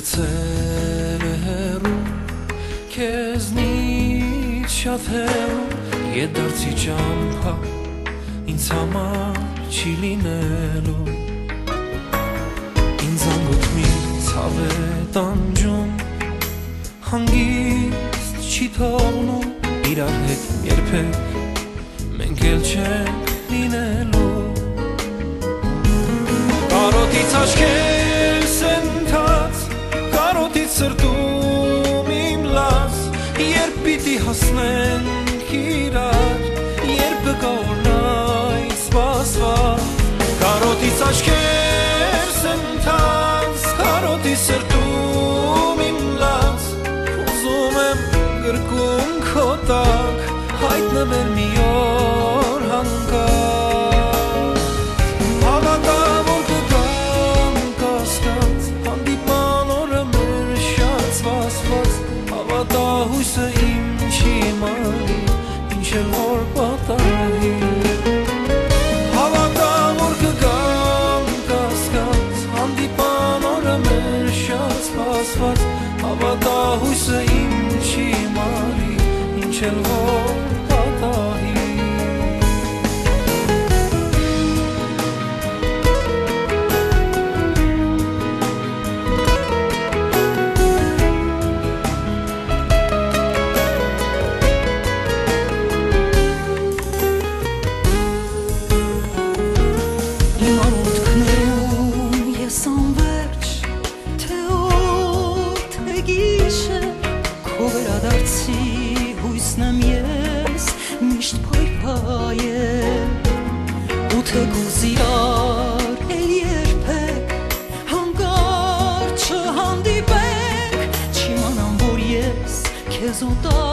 գցել է հեռու քեզնից շատ հեռու Եդարձի ճամփա ինձ համար չի լինելու Ինձ անգոտ մի ցավ է տանջում Հանգիստ չի թողնում իրար հետ երբեք Մենք էլ չենք լինելու Կարոտից աչքերս են թած Կարոտից սրտում իմ լաց Երբ պիտի հասնենք իրար Երբ կգորնայ սպասված Կարոտից աչքերս են թած Կարոտից սրտում իմ լաց Ուզում եմ գրկում քո տակ Հայտնվել մի օր հանկարծ Հավատա որ կգամ կասկած Հանդիպման օրը մեր շատ սպասված Հավատա հույսը իմ չի մարի Ինչ էլ որ պատահի Հավատա որ կգամ կասկած Հանդիպման օրը մեր շատ սպասված Հավատա հույսը իմ չի մարի Ինչ էլ որ պատահի Վերադարձի հույսն եմ ես միշտ փայփայել ու թեկուզ իրար էլ երբեք հանկարծ չհանդիպենք չիմանամ որ ես քեզ օտար